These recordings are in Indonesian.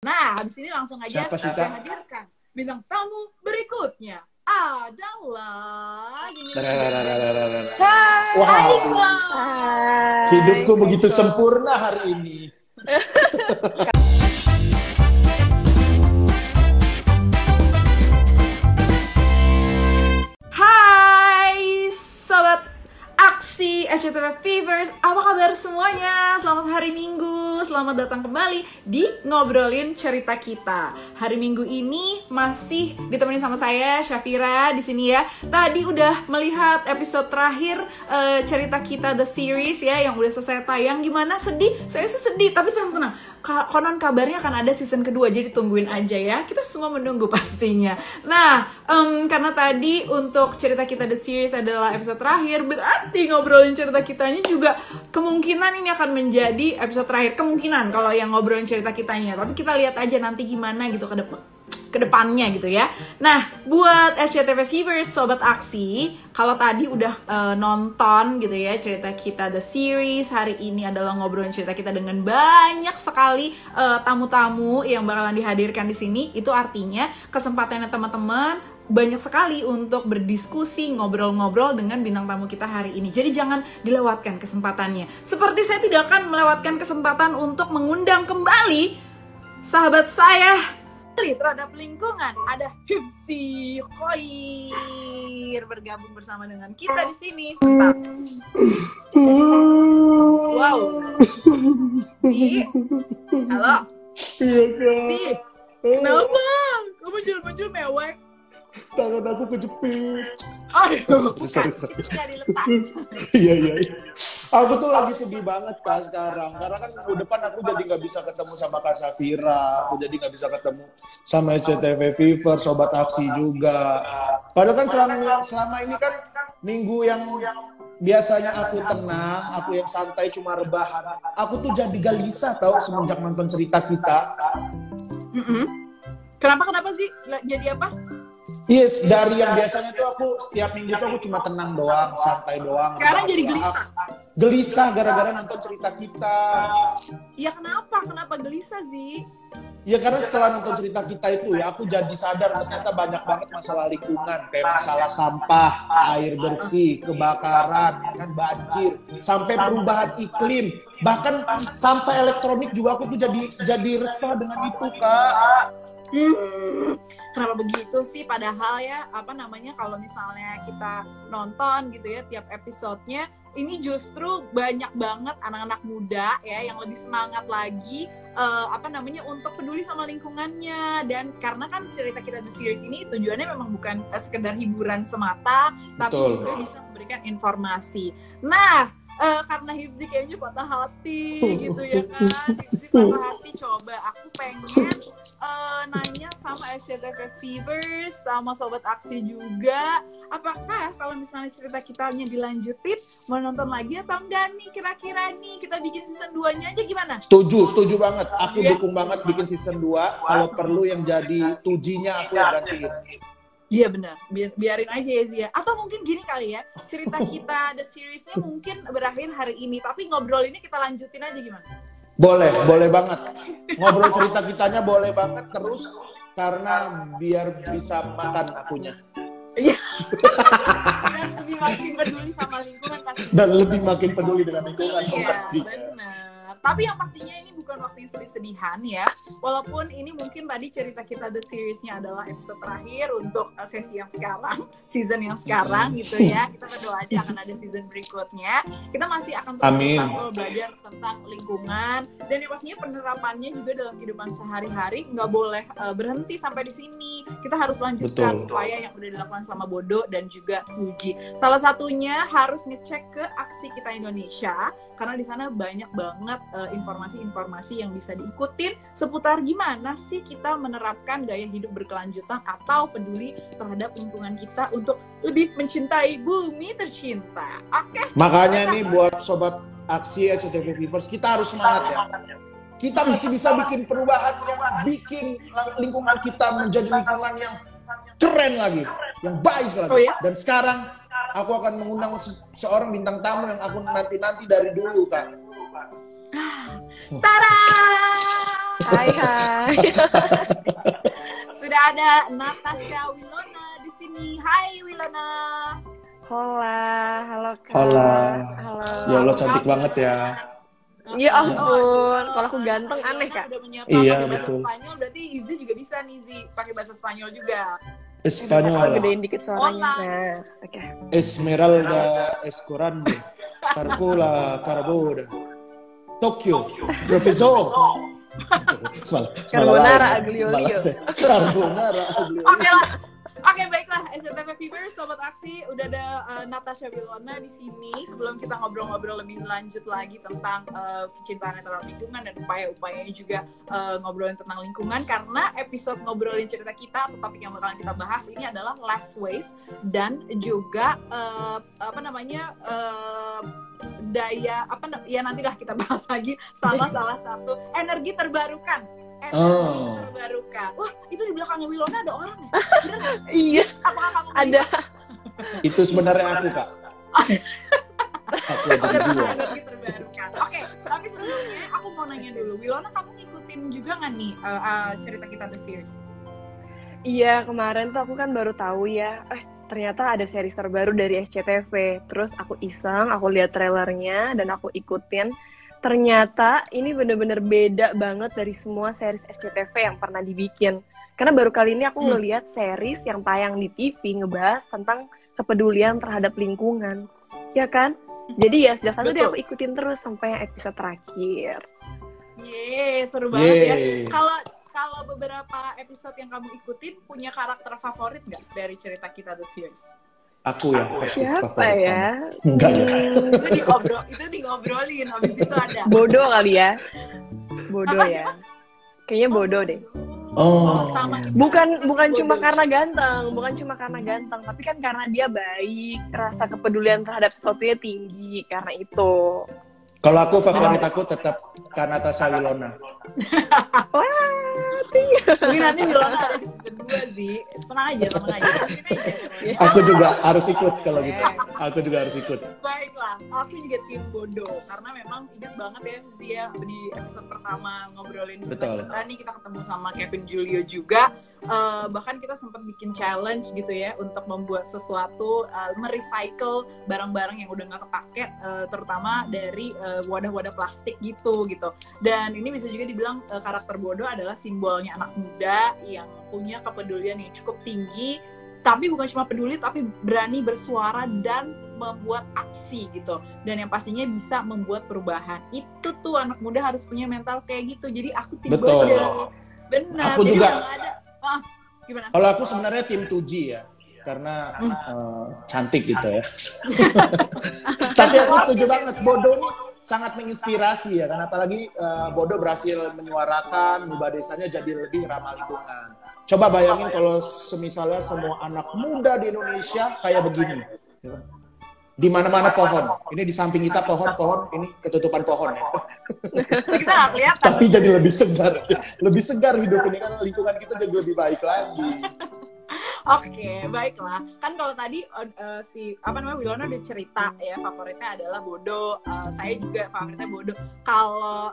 Nah, habis ini langsung aja Siapa sih, saya Kak? hadirkan bintang tamu berikutnya adalah Wah, Hai Iqbal. hidupku begitu sempurna hari ini. Hai sobat Aksi SCTV Fevers, apa kabar semuanya? Selamat hari Minggu, selamat datang kembali di Ngobrolin Cerita Kita. Hari Minggu ini masih ditemenin sama saya, Syafira, di sini ya. Tadi udah melihat episode terakhir Cerita Kita The Series ya, yang udah selesai tayang. Gimana, sedih? Saya sih sedih, tapi tenang-tenang. Konon kabarnya akan ada season kedua, jadi tungguin aja ya. Kita semua menunggu pastinya. Nah, karena tadi untuk Cerita Kita The Series adalah episode terakhir, berarti ngobrolin cerita kitanya juga kemungkinan ini akan menjadi episode terakhir. Kemungkinan kalau yang ngobrolin cerita kitanya, tapi kita lihat aja nanti gimana gitu ke depannya gitu ya. Nah, buat SCTV Viewers, Sobat Aksi, kalau tadi udah nonton gitu ya Cerita Kita The Series, hari ini adalah ngobrolin cerita kita dengan banyak sekali tamu-tamu yang bakalan dihadirkan di sini. Itu artinya kesempatannya teman-teman banyak sekali untuk berdiskusi, ngobrol-ngobrol dengan bintang tamu kita hari ini. Jadi jangan dilewatkan kesempatannya. Seperti saya tidak akan melewatkan kesempatan untuk mengundang kembali sahabat saya terhadap lingkungan. Ada Hifzi Khoir bergabung bersama dengan kita di sini. Sebentar. Wow. Di, halo. Di, kenapa? Kamu muncul-muncul mewek. Tangan aku kejepit. Aduh, Sorry. nggak dilepas. Iya. Aku tuh lagi sedih banget Kak sekarang. Karena kan minggu depan aku jadi nggak bisa ketemu sama Kak Safira. Aku jadi nggak bisa ketemu sama SCTV Fever, Sobat Aksi juga. Padahal kan selama ini kan minggu yang biasanya aku tenang, aku yang santai cuma rebahan. Aku tuh jadi gelisah tau semenjak nonton Cerita Kita. Kenapa sih? Jadi apa? Yes, dari yang biasanya tuh aku setiap minggu tuh aku cuma tenang doang, santai doang. Sekarang jadi gelisah. Gelisah gara-gara nonton Cerita Kita. Ya kenapa? Kenapa gelisah sih? Ya karena setelah nonton Cerita Kita itu ya aku jadi sadar ternyata banyak banget masalah lingkungan, kayak masalah sampah, air bersih, kebakaran, ya kan, banjir, sampai perubahan iklim, bahkan sampah elektronik juga aku tuh jadi resah dengan itu, Kak. Kenapa begitu sih? Padahal ya kalau misalnya kita nonton gitu ya tiap episodenya, ini justru banyak banget anak-anak muda ya yang lebih semangat lagi untuk peduli sama lingkungannya. Dan karena kan Cerita Kita The Series ini tujuannya memang bukan sekedar hiburan semata, tapi juga bisa memberikan informasi. Nah, karena Hifzi kayaknya patah hati gitu ya kan. Hifzi patah hati, coba aku pengen nanya sama SCTV Viewers, sama Sobat Aksi juga, apakah kalau misalnya cerita kitanya dilanjutin, mau nonton lagi atau enggak nih kira-kira nih, kita bikin season 2-nya aja gimana? Setuju banget, aku dukung banget bikin season 2, kalau perlu yang jadi 2G-nya aku yang gantiin. Iya benar, biarin aja ya Zia. Atau mungkin gini kali ya, Cerita Kita The Series-nya mungkin berakhir hari ini, tapi ngobrol ini kita lanjutin aja gimana? Boleh banget. Ngobrol cerita kitanya boleh banget terus, karena biar bisa makan akunya. Iya. Dan lebih makin peduli sama lingkungan pasti. Dan lebih makin peduli dengan lingkungan. Iya, pasti. benar. Tapi yang pastinya ini bukan waktu yang sedih-sedihan ya. Walaupun ini mungkin tadi Cerita Kita The Series-nya adalah episode terakhir untuk sesi yang sekarang, season yang sekarang gitu ya. Kita berdoa aja akan ada season berikutnya. Kita masih akan terus belajar tentang lingkungan, dan yang pastinya penerapannya juga dalam kehidupan sehari-hari nggak boleh berhenti sampai di sini. Kita harus lanjutkan upaya yang udah dilakukan sama Bodo dan juga Tuji. Salah satunya harus ngecek ke Aksi Kita Indonesia, karena di sana banyak banget informasi-informasi yang bisa diikutin seputar gimana sih kita menerapkan gaya hidup berkelanjutan atau peduli terhadap lingkungan kita untuk lebih mencintai bumi tercinta. Oke. Makanya nih buat Sobat Aksi SCTV Viewers, kita harus semangat ya. Kita masih bisa bikin perubahan yang bikin lingkungan kita menjadi lingkungan yang keren lagi, yang baik lagi. Oh, ya? Dan sekarang aku akan mengundang seorang bintang tamu yang aku nanti dari dulu, Kak. Tada! Hai, hai. Sudah ada Natasha Wilona di sini. Hai Wilona. Hola, halo Kak. Hola. Halo. Ya Allah, cantik banget ya. Ya ampun, Kalau kalau aku ganteng aneh, Wilona Kak. udah menyapa Iya, pakai bahasa betul. Spanyol, berarti Yuzi juga bisa nih Zi, pakai bahasa Spanyol juga. Aku Espanyol, gedein dikit suaranya. Hola. Nah, oke. Esmeralda, Escorande, Carcola, Caraboda, Tokyo, Profesor. Carbonara aglio olio. Carbonara aglio olio. Oke lah. Oke, baiklah SCTV Viewers, Sobat Aksi, udah ada Natasha Wilona di sini. Sebelum kita ngobrol-ngobrol lebih lanjut lagi tentang kecintaan terhadap lingkungan dan upaya-upayanya juga ngobrolin tentang lingkungan, karena episode ngobrolin cerita kita atau topik yang bakalan kita bahas ini adalah less waste dan juga daya ya nantilah kita bahas lagi sama salah satu energi terbarukan. Terbarukan. Wah, itu di belakangnya Wilona ada orang ya? Bener nggak? Iya, Apakah kamu ada. Itu sebenarnya aku, Kak. Aku aja dua. energi terbarukan. Oke, tapi sebelumnya aku mau nanya dulu, Wilona, kamu ngikutin juga nggak nih cerita kita The Series? Iya, kemarin tuh aku kan baru tahu ya. Ternyata ada series terbaru dari SCTV. Terus aku iseng, aku lihat trailernya dan aku ikutin. Ternyata ini bener-bener beda banget dari semua series SCTV yang pernah dibikin. Karena baru kali ini aku ngelihat series yang tayang di TV ngebahas tentang kepedulian terhadap lingkungan. Ya kan? Jadi ya sejak saat itu aku ikutin terus sampai episode terakhir. Seru banget ya. Yeay. Kalau beberapa episode yang kamu ikutin, punya karakter favorit nggak dari cerita kita The Series? Aku ya. Siapa ya? Enggak ya. Itu ngobrolin, habis itu ada. Bodoh kali ya. Bodoh Apa, ya. Kayaknya bodoh deh. Oh. Sama. Bukan cuma karena ganteng, tapi kan karena dia baik, rasa kepedulian terhadap sesuatunya tinggi, karena itu. Kalau aku favorit aku tetap Natasha Wilona. Mungkin nanti Wilona ada di season 2 sih. Tenang aja. Aku juga harus ikut kalau gitu. Aku juga harus ikut. Baiklah, aku juga tim bodoh karena memang ingat banget ya Zia di episode pertama ngobrolin Betul. kita nih, kita ketemu sama Kevin Julio juga. Bahkan kita sempat bikin challenge gitu ya untuk membuat sesuatu, merecycle barang-barang yang udah nggak kepake, terutama dari wadah-wadah plastik gitu. Dan ini bisa juga dibilang karakter bodoh adalah simbolnya anak muda yang punya kepedulian yang cukup tinggi, tapi bukan cuma peduli tapi berani bersuara dan membuat aksi gitu, dan yang pastinya bisa membuat perubahan. Itu tuh anak muda harus punya mental kayak gitu. Jadi aku tim Betul. bodoh. Benar. Aku jadi juga. nggak ada. Gimana? Kalau aku sebenarnya tim Tuji ya, karena cantik gitu ya. Tapi aku setuju banget, bodoh nih sangat menginspirasi ya, kan apalagi bodoh berhasil menyuarakan mengubah desanya jadi lebih ramah lingkungan. Coba bayangin kalau semisalnya semua anak muda di Indonesia kayak begini. Di mana-mana pohon. Ini di samping kita pohon-pohon, ini ketutupan pohon ya. Kita nggak kelihatan. Tapi jadi lebih segar. Lebih segar hidup ini kan, lingkungan kita jadi lebih baik lagi. Oke, baiklah. Kan kalau tadi Wilona udah cerita ya favoritnya adalah bodoh. Saya juga favoritnya bodoh. Kalau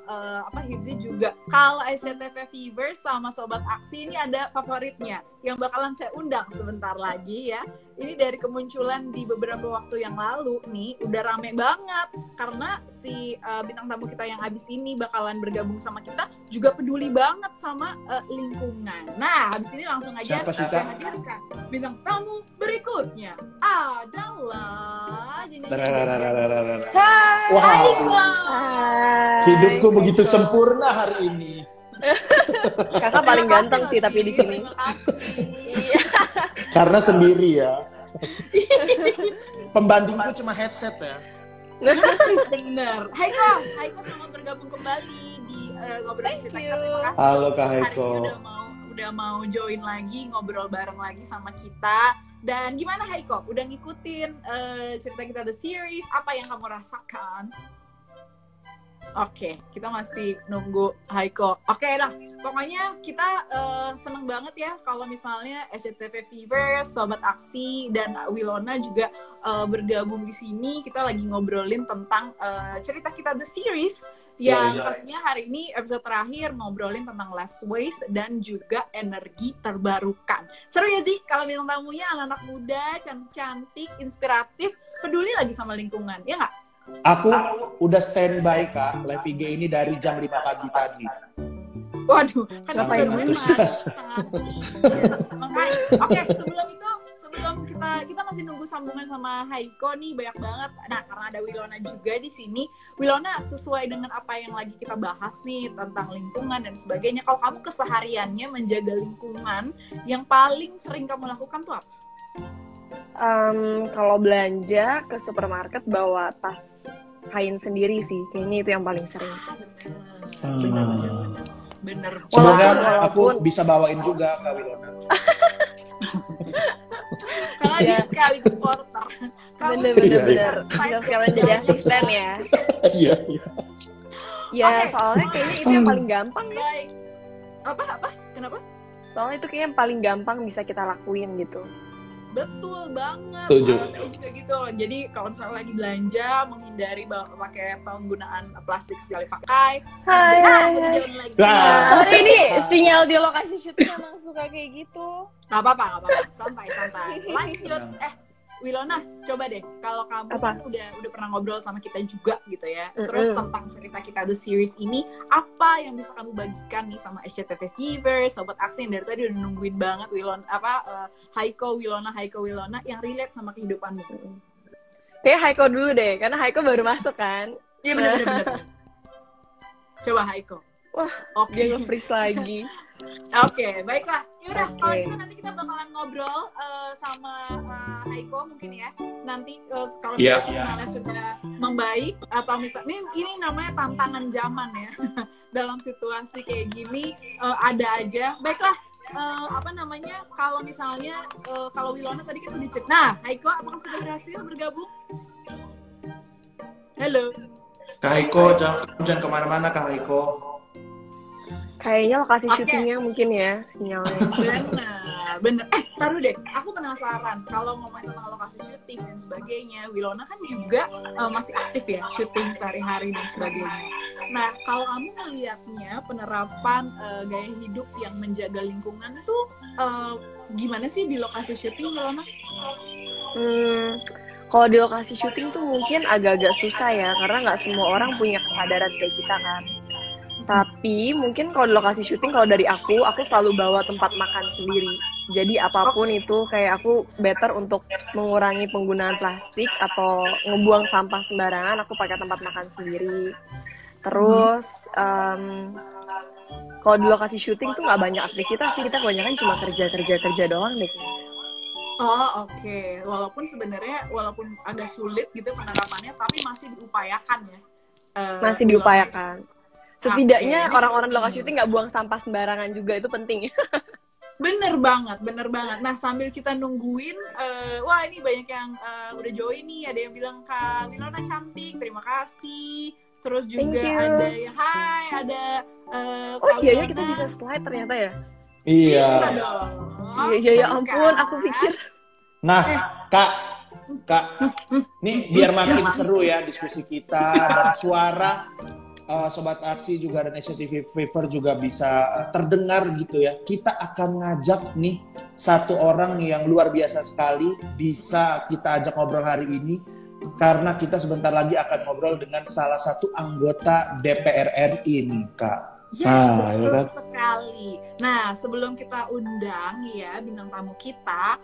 Hibzi juga. Kalau SCTV Viewers sama Sobat Aksi ini ada favoritnya yang bakalan saya undang sebentar lagi ya. Ini dari kemunculan di beberapa waktu yang lalu nih, udah rame banget karena si bintang tamu kita yang abis ini bakalan bergabung sama kita juga peduli banget sama lingkungan. Nah, habis ini langsung aja saya hadirkan bintang tamu berikutnya adalah hidupku begitu sempurna hari ini. Kakak paling ganteng sih tapi di sini. Iya. Karena sendiri ya. Pembandingku cuma headset ya. Bener. Haiko selamat bergabung kembali di ngobrolin cerita kita. Terima kasih. Halo Kak Hari Haiko. ini udah mau join lagi, ngobrol bareng lagi sama kita. Dan gimana Haiko? Udah ngikutin cerita kita The Series? Apa yang kamu rasakan? Oke, kita masih nunggu Haiko. Oke lah, pokoknya kita seneng banget ya kalau misalnya SCTV Viewers, Sobat Aksi, dan Wilona juga bergabung di sini. Kita lagi ngobrolin tentang cerita kita The Series yang pastinya hari ini episode terakhir ngobrolin tentang less waste dan juga energi terbarukan. Seru ya sih kalau bintang tamunya anak-anak muda, cantik-cantik, inspiratif, peduli lagi sama lingkungan, ya nggak? Aku udah standby Kak, live IG ini dari jam 5 pagi tadi. Waduh, kan Sangat antusias. Oke, sebelum kita masih nunggu sambungan sama Haiko nih, banyak banget. Nah, karena ada Wilona juga di sini. Wilona, sesuai dengan apa yang lagi kita bahas nih tentang lingkungan dan sebagainya, kalau kamu kesehariannya menjaga lingkungan, yang paling sering kamu lakukan tuh apa? Kalau belanja ke supermarket bawa tas kain sendiri sih, kayaknya itu yang paling sering. Bener. Sebenarnya aku bisa bawain juga Kak Wilona. Karena dia sekaligus porter. Bener. Bisa sekalian jadi asisten ya. Iya. Ya, soalnya kayaknya itu yang paling gampang ya. Baik. Apa? Kenapa? Soalnya itu kayaknya yang paling gampang bisa kita lakuin gitu. Betul banget. Setuju. Saya juga gitu. Jadi kalau misalnya lagi belanja, menghindari pakai penggunaan plastik sekali pakai. Hai. Jangan lagi. Nah. Oh, ini sinyal di lokasi syuting emang suka kayak gitu. Gak apa-apa. Santai. Lanjut. Wilona, coba deh. Kalau kamu kan udah pernah ngobrol sama kita juga gitu ya. Terus tentang cerita kita The Series ini, apa yang bisa kamu bagikan nih sama SCTV Fever, Sobat Aksi yang dari tadi udah nungguin banget Haiko Wilona yang relate sama kehidupanmu? Kayak Haiko dulu deh, karena Haiko baru masuk kan. Iya bener. Coba Haiko. Wah, dia nge-freeze lagi. Oke, baiklah. Yaudah, kalau gitu nanti kita bakalan ngobrol sama Haiko mungkin ya. Nanti kalau misalnya sudah membaik atau misalnya ini namanya tantangan zaman ya. Dalam situasi kayak gini ada aja. Baiklah. Kalau misalnya kalau Wilona tadi kan udah cek. Nah, Haiko apakah sudah berhasil bergabung? Halo. Kak Haiko, jangan kemana-mana Kak Haiko. Kayaknya lokasi syutingnya mungkin ya sinyalnya. Bener. Taruh deh, aku penasaran kalau ngomongin tentang lokasi syuting dan sebagainya, Wilona kan juga masih aktif ya syuting sehari-hari dan sebagainya. Nah, kalau kamu ngelihatnya penerapan gaya hidup yang menjaga lingkungan tuh gimana sih di lokasi syuting, Wilona? Kalau di lokasi syuting tuh mungkin agak-agak susah ya, karena nggak semua orang punya kesadaran kayak kita kan. Tapi mungkin kalau di lokasi syuting, kalau dari aku selalu bawa tempat makan sendiri. Jadi apapun itu kayak aku better untuk mengurangi penggunaan plastik atau ngebuang sampah sembarangan, aku pakai tempat makan sendiri. Terus kalau di lokasi syuting tuh nggak banyak aktivitas sih, kita kebanyakan cuma kerja doang deh. Oh oke. Walaupun agak sulit gitu penerapannya, tapi masih diupayakan ya. Masih diupayakan. Setidaknya orang-orang di lokasi syuting nggak buang sampah sembarangan juga, itu penting. Bener banget. Nah, sambil kita nungguin, wah ini banyak yang udah join nih. Ada yang bilang, Kak Wilona cantik, terima kasih. Terus juga ada yang hai, ada Kak Wilona. Kita bisa slide ternyata ya? Iya. Bisa dong. Ya ampun, aku pikir. Nah, Kak, nih biar makin seru ya diskusi kita dan suara Sobat Aksi juga dan SCTV Fever juga bisa terdengar gitu ya. Kita akan ngajak nih satu orang yang luar biasa sekali, bisa kita ajak ngobrol hari ini karena kita sebentar lagi akan ngobrol dengan salah satu anggota DPR RI nih, Kak. Yes, betul sekali. Nah, sebelum kita undang ya bintang tamu kita,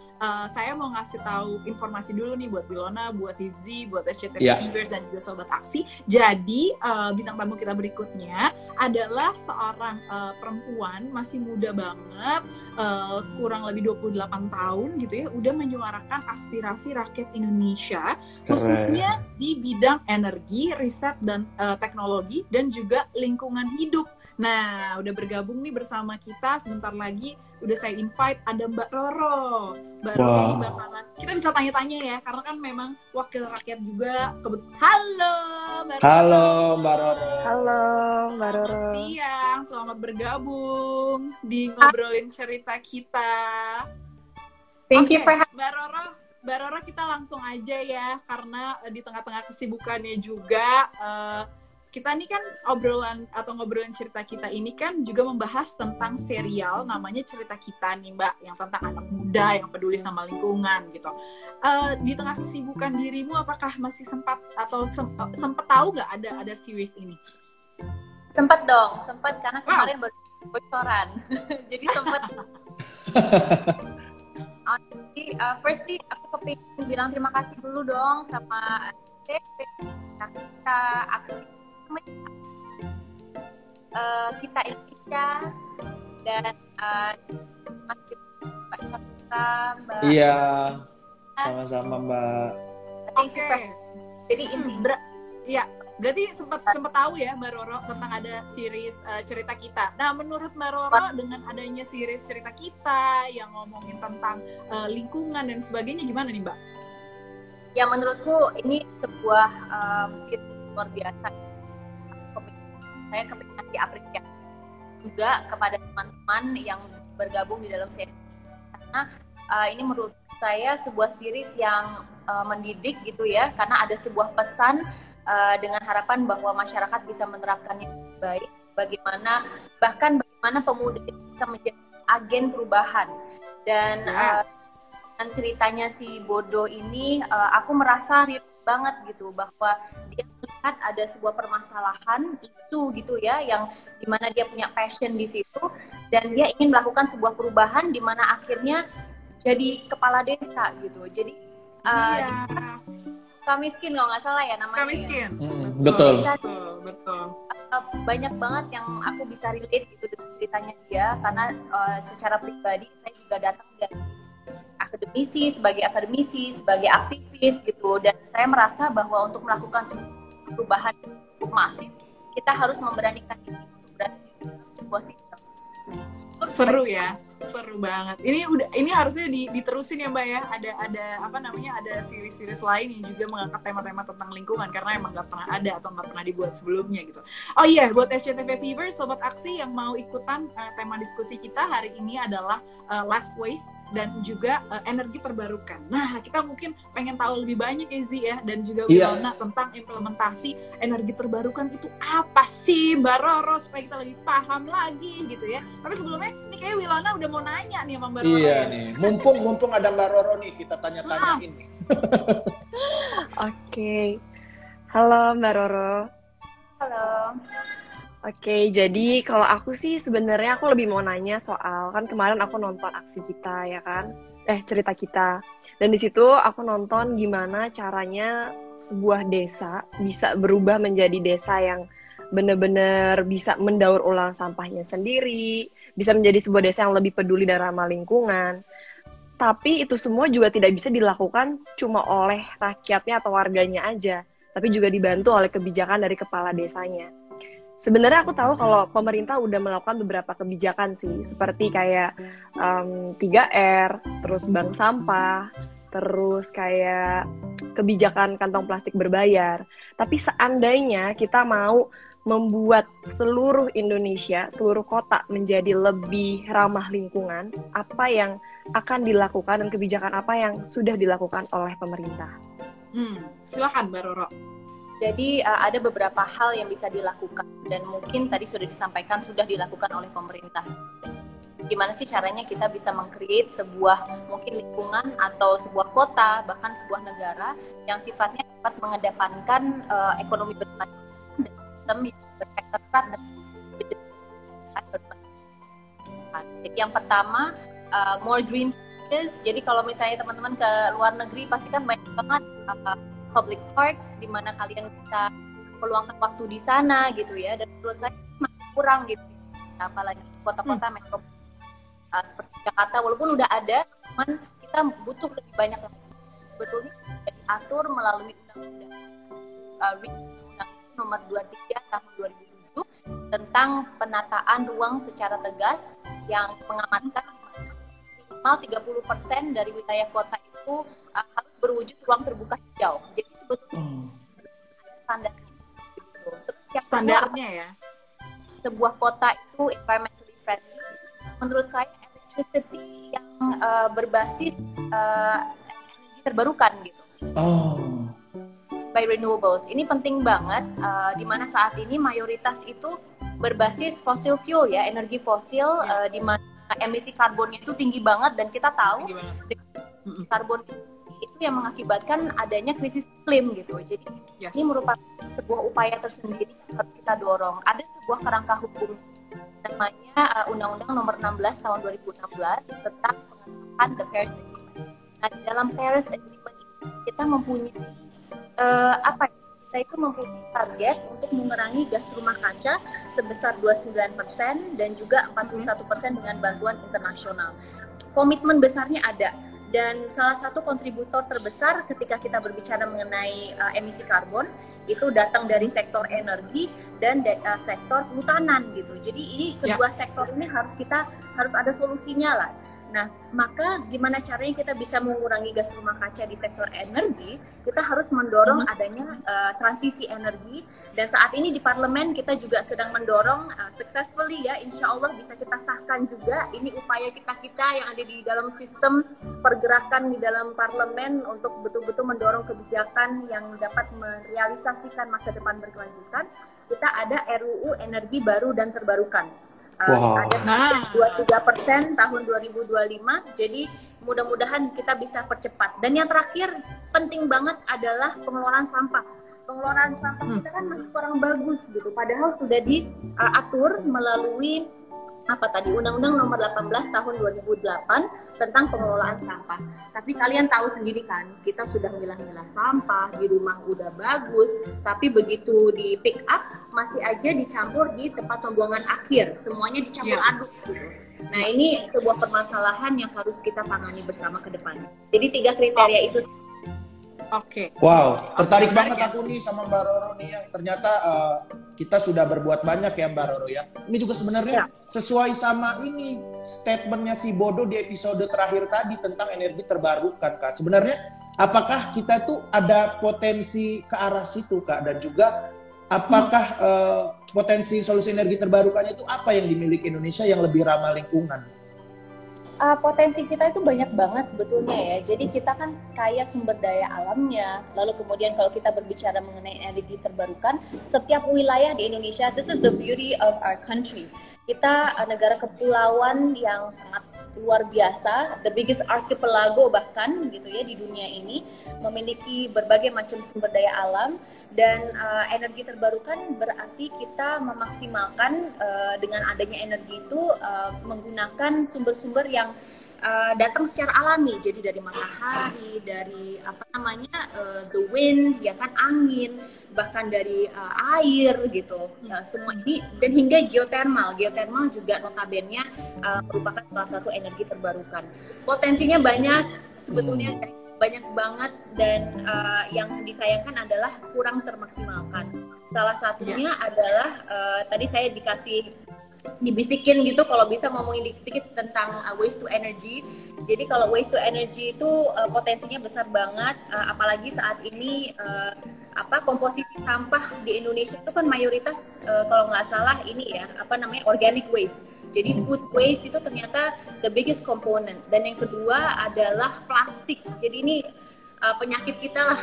saya mau ngasih tahu informasi dulu nih buat Wilona, buat Hifzi, buat SCTV Viewers dan juga Sobat Aksi. Jadi, bintang tamu kita berikutnya adalah seorang perempuan, masih muda banget, kurang lebih 28 tahun gitu ya, udah menyuarakan aspirasi rakyat Indonesia, khususnya di bidang energi, riset dan teknologi, dan juga lingkungan hidup. Nah, udah bergabung nih bersama kita. Sebentar lagi udah saya invite ada Mbak Roro. Mbak Roro ini bakalan kita bisa tanya-tanya ya, karena kan memang wakil rakyat juga. Halo Mbak Roro. Halo Mbak Roro. Halo Mbak Roro. Selamat siang, selamat bergabung di ngobrolin cerita kita. Thank you for Mbak Roro kita langsung aja ya, karena di tengah-tengah kesibukannya juga kita nih kan ngobrolin cerita kita ini kan juga membahas tentang serial namanya Cerita Kita nih Mbak, yang tentang anak muda yang peduli sama lingkungan gitu. Di tengah kesibukan dirimu, apakah masih sempat atau sempat tahu nggak ada series ini? Sempat karena kemarin baru bocoran. Jadi sempat. Jadi firstly aku kepingin bilang terima kasih dulu dong sama kita aksi kita Indonesia dan masih banyak Mbak. Iya, sama-sama Mbak. Oke. Jadi ini Iya, berarti sempat tahu ya Mbak Roro tentang ada series Cerita Kita. Nah, menurut Mbak Roro dengan adanya series Cerita Kita yang ngomongin tentang lingkungan dan sebagainya, gimana nih Mbak? ya menurutku ini sebuah series luar biasa. Saya kepingin ngasih apresiasi juga kepada teman-teman yang bergabung di dalam series karena ini menurut saya sebuah series yang mendidik gitu ya, karena ada sebuah pesan dengan harapan bahwa masyarakat bisa menerapkannya dengan baik, bagaimana pemuda bisa menjadi agen perubahan. Dan dengan ceritanya si Bodo ini aku merasa relate banget gitu, bahwa dia melihat ada sebuah permasalahan isu gitu ya, yang dimana dia punya passion di situ dan dia ingin melakukan sebuah perubahan di mana akhirnya jadi kepala desa gitu. Jadi Kamiskin kalau nggak salah ya namanya. Kamiskin. Betul. Banyak banget yang aku bisa relate gitu dengan ceritanya dia, karena secara pribadi saya juga datang dari sebagai akademisi, sebagai aktivis gitu, dan saya merasa bahwa untuk melakukan perubahan masif kita harus memberanikan diri untuk berada di sebuah sistem. Seru ya, seru banget. Ini harusnya diterusin ya Mbak ya. Ada series-series lain yang juga mengangkat tema-tema tentang lingkungan, karena emang nggak pernah ada atau nggak pernah dibuat sebelumnya gitu. Oh iya, buat SCTV Viewers, Sobat Aksi yang mau ikutan tema diskusi kita hari ini adalah last waste dan juga energi terbarukan. Nah, kita mungkin pengen tahu lebih banyak ya Zi ya, dan juga Wilona tentang implementasi energi terbarukan itu apa sih Mbak Roro, supaya kita lebih paham lagi gitu ya. Tapi sebelumnya, ini kayak Wilona udah mau nanya nih sama Mbak Roro. Iya nih, mumpung ada Mbak Roro nih, kita tanya-tanyain nih. Oke. Halo Mbak Roro. Halo. Oke, jadi kalau aku sih sebenarnya aku lebih mau nanya soal, kan kemarin aku nonton Aksi Kita ya kan, Cerita Kita, dan di situ aku nonton gimana caranya sebuah desa bisa berubah menjadi desa yang benar-benar bisa mendaur ulang sampahnya sendiri, bisa menjadi sebuah desa yang lebih peduli dan ramah lingkungan. Tapi itu semua juga tidak bisa dilakukan cuma oleh rakyatnya atau warganya aja, tapi juga dibantu oleh kebijakan dari kepala desanya. Sebenarnya aku tahu kalau pemerintah udah melakukan beberapa kebijakan sih, seperti kayak 3R, terus bank sampah, terus kayak kebijakan kantong plastik berbayar. Tapi seandainya kita mau membuat seluruh Indonesia, seluruh kota menjadi lebih ramah lingkungan, apa yang akan dilakukan dan kebijakan apa yang sudah dilakukan oleh pemerintah? Silakan Mbak Roro. Jadi ada beberapa hal yang bisa dilakukan dan mungkin tadi sudah disampaikan sudah dilakukan oleh pemerintah. Gimana sih caranya kita bisa meng-create sebuah mungkin lingkungan atau sebuah kota, bahkan sebuah negara yang sifatnya dapat mengedepankan ekonomi berkelanjutan dan sistem yang berkaitan erat dengan. Jadi yang pertama more green spaces. Jadi kalau misalnya teman-teman ke luar negeri pasti kan banyak banget public parks di mana kalian bisa meluangkan waktu di sana gitu ya, dan menurut saya masih kurang gitu, apalagi kota-kota metropolitan seperti Jakarta, walaupun udah ada, cuman kita butuh lebih banyak lagi. Sebetulnya sudah diatur melalui Undang-Undang Nomor 23 Tahun 2007 tentang penataan ruang secara tegas yang mengamankan minimal 30% dari wilayah kota itu harus berwujud ruang terbuka hijau. Jadi sebetulnya standarnya gitu. Terus yang standarnya ya. Sebuah kota itu environmentally friendly. Menurut saya electricity yang berbasis energi terbarukan gitu. by renewables. Ini penting banget, di mana saat ini mayoritas itu berbasis fossil fuel ya, energi fosil, di mana emisi karbonnya itu tinggi banget, dan kita tahu karbon itu yang mengakibatkan adanya krisis iklim gitu. Jadi ini merupakan sebuah upaya tersendiri yang harus kita dorong. Ada sebuah kerangka hukum namanya Undang-Undang Nomor 16 Tahun 2016 tentang pengesahan The Paris Agreement. Nah, di dalam Paris Agreement ini kita mempunyai kita itu mempunyai target untuk mengurangi gas rumah kaca sebesar 29% dan juga 41% dengan bantuan internasional. Komitmen besarnya ada, dan salah satu kontributor terbesar ketika kita berbicara mengenai emisi karbon itu datang dari sektor energi dan sektor kehutanan gitu. Jadi ini kedua sektor ini harus ada solusinya lah. Nah, maka gimana caranya kita bisa mengurangi gas rumah kaca di sektor energi? Kita harus mendorong adanya transisi energi, dan saat ini di parlemen kita juga sedang mendorong successfully ya, insya Allah bisa kita sahkan juga. Ini upaya kita yang ada di dalam sistem pergerakan di dalam parlemen untuk betul-betul mendorong kebijakan yang dapat merealisasikan masa depan berkelanjutan. Kita ada RUU energi baru dan terbarukan. Ada 23% tahun 2025, jadi mudah-mudahan kita bisa percepat. Dan yang terakhir penting banget adalah pengelolaan sampah. Pengelolaan sampah kita kan masih kurang bagus gitu, padahal sudah diatur melalui Undang-Undang Nomor 18 Tahun 2008 tentang pengelolaan sampah. Tapi kalian tahu sendiri kan, kita sudah milah-milah sampah, di rumah udah bagus, tapi begitu di pick up masih aja dicampur di tempat pembuangan akhir, semuanya dicampur aduk gitu. Nah, ini sebuah permasalahan yang harus kita tangani bersama ke depan. Jadi 3 kriteria itu. Wow, tertarik banget aku nih sama Mbak Roro nih ya. Ternyata kita sudah berbuat banyak ya Mbak Roro ya. Ini juga sebenarnya sesuai sama ini statementnya si Bodo di episode terakhir tadi tentang energi terbarukan, Kak. Sebenarnya apakah kita tuh ada potensi ke arah situ, Kak? Dan juga apakah potensi solusi energi terbarukannya itu apa yang dimiliki Indonesia yang lebih ramah lingkungan? Potensi kita itu banyak banget sebetulnya ya. Jadi kita kan kaya sumber daya alamnya. Lalu kemudian kalau kita berbicara mengenai energi terbarukan, setiap wilayah di Indonesia, this is the beauty of our country. Kita negara kepulauan yang sangat luar biasa, the biggest archipelago bahkan gitu ya di dunia ini, memiliki berbagai macam sumber daya alam, dan energi terbarukan berarti kita memaksimalkan dengan adanya energi itu menggunakan sumber-sumber yang datang secara alami, jadi dari matahari, dari the wind, ya kan, angin, bahkan dari air gitu, semua ini, dan hingga geothermal juga notabene merupakan salah satu energi terbarukan. Potensinya banyak sebetulnya, banyak banget, dan yang disayangkan adalah kurang termaksimalkan. Salah satunya adalah tadi saya dibisikin gitu kalau bisa ngomongin dikit-dikit tentang waste to energy. Jadi kalau waste to energy itu potensinya besar banget, apalagi saat ini komposisi sampah di Indonesia itu kan mayoritas kalau nggak salah ini ya organic waste. Jadi food waste itu ternyata the biggest component, dan yang kedua adalah plastik. Jadi ini penyakit kita lah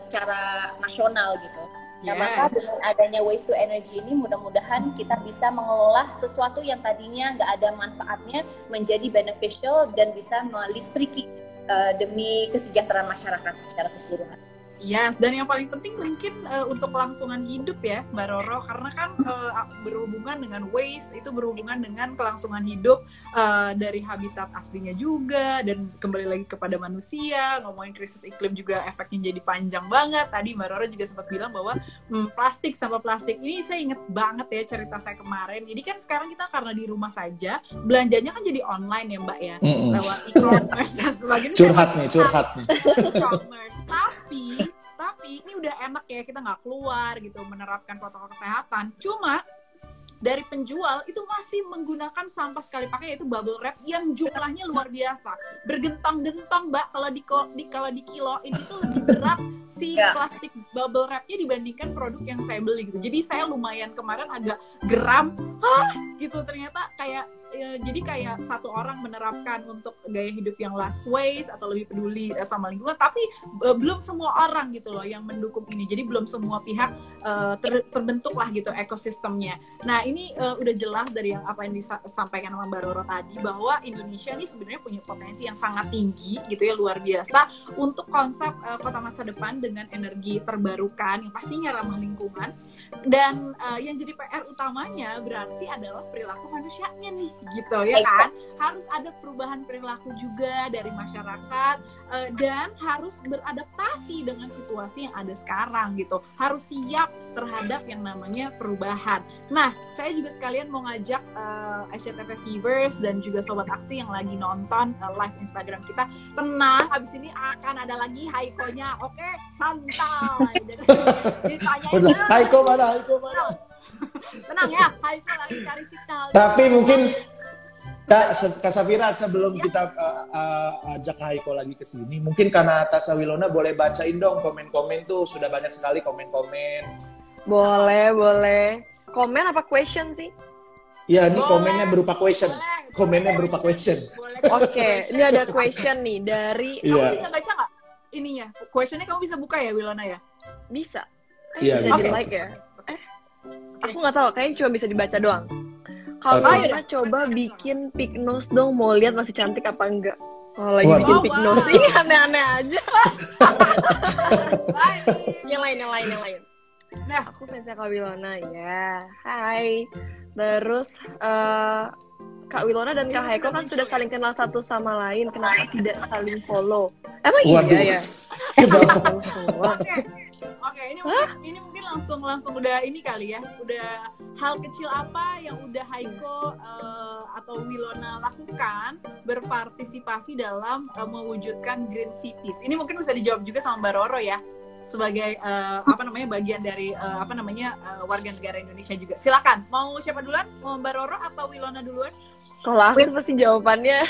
secara nasional gitu. Nah, maka dengan adanya waste to energy ini mudah-mudahan kita bisa mengelola sesuatu yang tadinya nggak ada manfaatnya menjadi beneficial dan bisa melistriki demi kesejahteraan masyarakat secara keseluruhan. Yes, dan yang paling penting mungkin untuk kelangsungan hidup ya Mbak Roro, karena kan berhubungan dengan waste, itu berhubungan dengan kelangsungan hidup dari habitat aslinya juga, dan kembali lagi kepada manusia. Ngomongin krisis iklim juga efeknya jadi panjang banget. Tadi Mbak Roro juga sempat bilang bahwa sampah plastik ini saya inget banget ya cerita saya kemarin. Jadi kan sekarang kita karena di rumah saja, belanjanya kan jadi online ya Mbak ya, lewat e-commerce dan sebagainya. Curhat nih. E-commerce, tapi ini udah enak ya, kita nggak keluar gitu, menerapkan protokol kesehatan. Cuma dari penjual itu masih menggunakan sampah sekali pakai, yaitu bubble wrap yang jumlahnya luar biasa, bergentang-gentang Mbak. Kalau dikiloin itu lebih berat si plastik bubble wrapnya dibandingkan produk yang saya beli gitu. Jadi saya lumayan kemarin agak geram, gitu ternyata kayak jadi kayak satu orang menerapkan untuk gaya hidup yang last waste atau lebih peduli sama lingkungan, tapi belum semua orang gitu loh yang mendukung ini. Jadi belum semua pihak terbentuk lah gitu ekosistemnya. Nah ini udah jelas dari apa yang disampaikan sama Mbak Roro tadi, bahwa Indonesia ini sebenarnya punya potensi yang sangat tinggi gitu ya, luar biasa untuk konsep kota masa depan dengan energi terbarukan yang pastinya ramah lingkungan. Dan yang jadi PR utamanya berarti adalah perilaku manusianya nih gitu ya kan. Harus ada perubahan perilaku juga dari masyarakat, dan harus beradaptasi dengan situasi yang ada sekarang gitu. Harus siap terhadap yang namanya perubahan. Nah, saya juga sekalian mau ngajak SCTV Viewers dan juga Sobat Aksi yang lagi nonton live Instagram kita, tenang, habis ini akan ada lagi Haiko-nya. Oke, santai. Ditanyain Haiko mana? tenang ya, Haiko lagi cari signal. Tapi mungkin Kak Safira, sebelum kita ajak Haiko lagi ke sini, mungkin karena Tasya Wilona boleh bacain dong komen-komen tuh, sudah banyak sekali komen-komen. Boleh. Komen apa question sih? Iya, ini komennya berupa question. Komennya berupa question. Oke, ini ada question nih dari... Kamu bisa baca nggak ininya? Questionnya kamu bisa buka ya, Wilona ya? Bisa. Iya, Bisa bisa. di like ya? Aku nggak tahu, kayaknya cuma bisa dibaca doang. Kalau kita coba bikin pick nose dong, mau lihat masih cantik apa enggak. Oh, lagi bikin pick nose. Ini aneh-aneh aja. Yang lain. Nah, aku fansnya Kak Wilona ya. Hai. Terus Kak Wilona dan Kak Haiko kan sudah saling kenal satu sama lain. Kenapa tidak saling follow? Emang iya ya? Oke, ini mungkin langsung udah ini kali ya. Udah hal kecil apa yang udah Haiko atau Wilona lakukan berpartisipasi dalam mewujudkan Green Cities. Ini mungkin bisa dijawab juga sama Mbak Roro ya, sebagai bagian dari warga negara Indonesia juga. Silakan. Mau siapa duluan? Mau Mbak Roro atau Wilona duluan? Kalau aku pasti jawabannya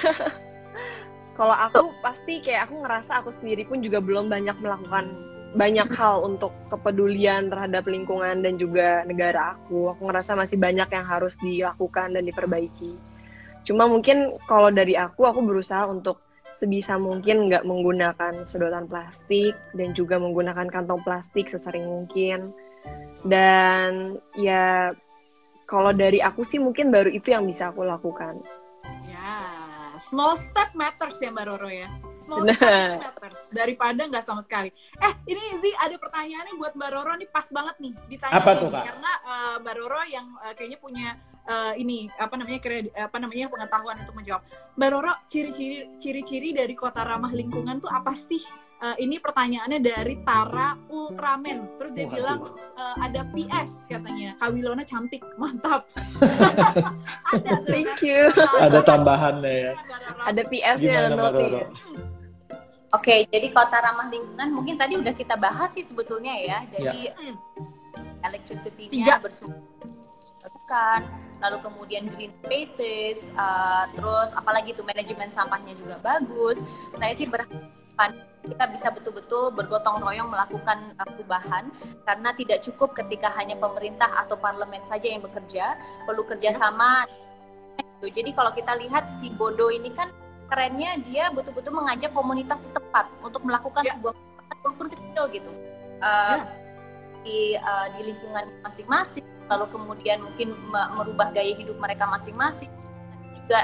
kalau aku pasti kayak aku ngerasa aku sendiri pun juga belum banyak melakukan banyak hal untuk kepedulian terhadap lingkungan dan juga negara aku. Aku ngerasa masih banyak yang harus dilakukan dan diperbaiki. Cuma mungkin kalau dari aku berusaha untuk sebisa mungkin nggak menggunakan sedotan plastik dan juga menggunakan kantong plastik sesering mungkin. Dan ya kalau dari aku sih mungkin baru itu yang bisa aku lakukan. Ya, small step matters ya Mbak Roro ya. Small step matters daripada nggak sama sekali. Ini Zi ada pertanyaan nih buat Mbak Roro nih, pas banget nih ditanya. Apa tuh, Kak? Karena Mbak Roro yang kayaknya punya pengetahuan untuk menjawab. Mbak Roro, ciri-ciri dari kota ramah lingkungan tuh apa sih? Ini pertanyaannya dari Tara Ultraman. Terus dia bilang ada PS katanya. Kak Wilona cantik, mantap. Ada. Thank you. Ada tambahannya ya. Ada PS-nya nanti. Oke, jadi kota ramah lingkungan mungkin tadi udah kita bahas sih sebetulnya ya. Jadi electricity-nya bersumber lalu kemudian green spaces, terus apalagi tuh manajemen sampahnya juga bagus. Saya sih berharap kita bisa betul-betul bergotong royong melakukan perubahan, karena tidak cukup ketika hanya pemerintah atau parlemen saja yang bekerja, perlu kerjasama. Jadi kalau kita lihat si Bodo ini kan kerennya dia betul-betul mengajak komunitas setempat untuk melakukan sebuah perubahan walaupun kecil gitu di lingkungan masing-masing, lalu kemudian mungkin merubah gaya hidup mereka masing-masing. Juga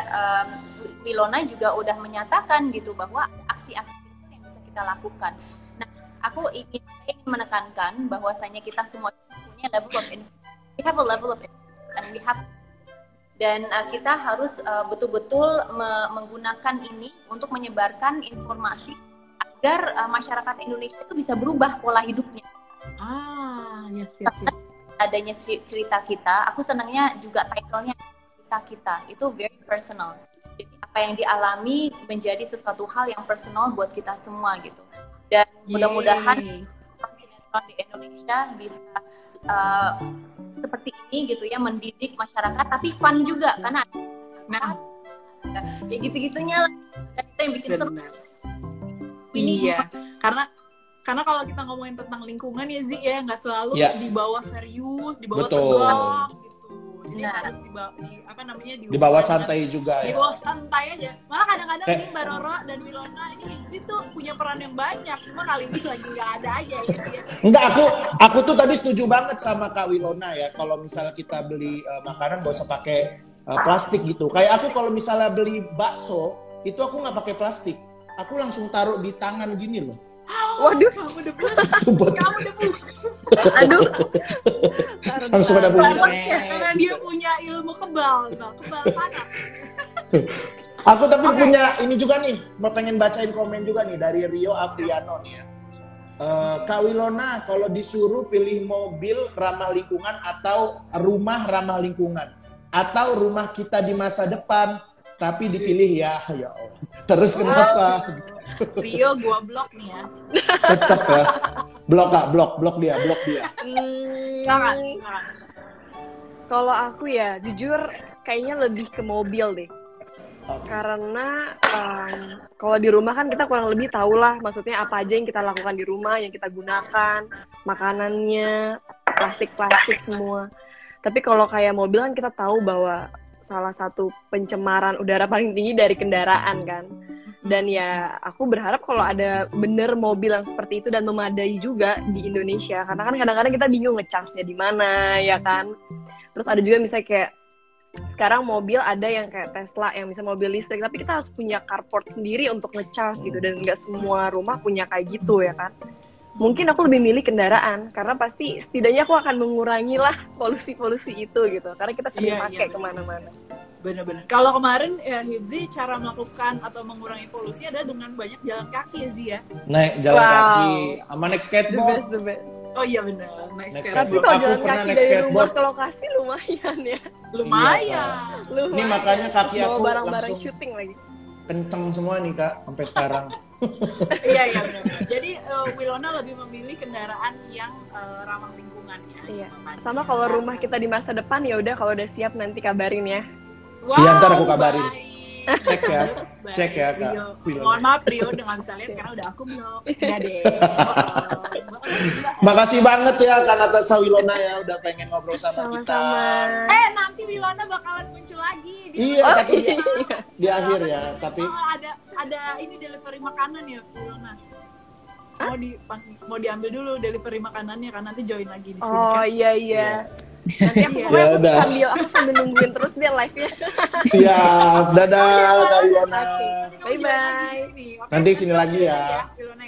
Wilona juga udah menyatakan gitu bahwa aksi-aksi yang bisa kita lakukan. Nah, aku ingin menekankan bahwasanya kita semua punya level of we have a level of and we have dan kita harus betul-betul menggunakan ini untuk menyebarkan informasi agar masyarakat Indonesia itu bisa berubah pola hidupnya. Yes. Adanya cerita kita, aku senangnya juga title-nya cerita kita, itu very personal. Jadi apa yang dialami menjadi sesuatu hal yang personal buat kita semua gitu. Dan mudah-mudahan sinetron di Indonesia bisa seperti ini gitu ya, mendidik masyarakat tapi fun juga karena ya gitu-gitunya lah, dan itu yang bikin seru. Iya, karena kalau kita ngomongin tentang lingkungan ya Zi ya, nggak selalu dibawa serius, dibawa tegang gitu. Jadi Benar. harus apa namanya Di bawah santai juga di ya. bawah santai aja. Malah kadang-kadang Kayak- nih Mbak Roro dan Wilona ini Hibzi tuh punya peran yang banyak. Cuma kali ini lagi nggak ada aja gitu ya. Enggak, aku tuh tadi setuju banget sama Kak Wilona ya. Kalau misalnya kita beli makanan gak usah pakai plastik gitu. Kayak aku kalau misalnya beli bakso, itu aku nggak pakai plastik. Aku langsung taruh di tangan gini loh. Waduh, Kamu debus. Itu buat Kamu debus. aduh. langsung ada bunyi. Karena dia punya ilmu kebal, no. Kebal panas. Aku tapi punya ini juga nih, mau pengen bacain komen juga nih dari Rio Afriano nih ya. Kak Wilona, kalau disuruh pilih mobil ramah lingkungan atau rumah ramah lingkungan, atau rumah kita di masa depan, tapi dipilih ya Allah. Terus kenapa? Rio gua blok nih ya. Tetap ya. Blok Kak, blok dia. Silakan. Kalau aku ya, jujur kayaknya lebih ke mobil deh. Oke. Karena kalau di rumah kan kita kurang lebih tahu lah, maksudnya apa aja yang kita lakukan di rumah, yang kita gunakan, makanannya, plastik-plastik semua. Tapi kalau kayak mobil kan kita tahu bahwa salah satu pencemaran udara paling tinggi dari kendaraan kan. Dan ya aku berharap kalau ada bener mobil yang seperti itu dan memadai juga di Indonesia. Karena kan kadang-kadang kita bingung ngecasnya di mana ya kan. Terus ada juga misalnya kayak sekarang mobil ada yang kayak Tesla yang bisa mobil listrik, tapi kita harus punya carport sendiri untuk ngecas gitu, dan nggak semua rumah punya kayak gitu ya kan. Mungkin aku lebih milih kendaraan karena pasti setidaknya aku akan mengurangi lah polusi-polusi itu gitu, karena kita sering Iya, pakai iya. kemana-mana. Bener-bener. Kalau kemarin ya Hibzi cara melakukan atau mengurangi polusi ada dengan banyak jalan kaki ya Zi ya. Naik jalan Wow. kaki, sama naik The skateboard. best, the best. Oh iya bener. Naik Naik Tapi skateboard. kalau Aku jalan pernah kaki naik dari rumah skateboard. ke lokasi lumayan ya. Lumayan. Lumayan. Ini makanya kaki Bawa aku barang-barang langsung syuting lagi. kenceng semua nih Kak, sampai sekarang. Iya iya benar. Jadi Wilona lebih memilih kendaraan yang ramah lingkungan ya. Iya. Makanya. Sama kalau rumah kita di masa depan ya udah, kalau udah siap nanti kabarin ya. Wow, Iya, ntar aku kabarin. baik. Cek ya, Baik, cek ya, Kak. Rio. Wilona. Mohon maaf Rio udah nggak bisa lihat karena udah aku blok. Udah deh. Makasih banget ya Kak Natasha Wilona ya udah pengen ngobrol sama kita. Sama-sama. Nanti Wilona bakalan muncul lagi di Iya, Oh, tapi iya. di akhir ya, tapi ada ini delivery makanan ya Wilona. Mau diambil dulu delivery makanannya kan, nanti join lagi di sini Oh kan. iya iya. Nanti aku Iya. pokoknya Ya udah. aku sambil nungguin terus dia live-nya. siap. Dadah Kak Wilona. Oke. Bye-bye. Oke, Nanti sini lagi ya. Wilona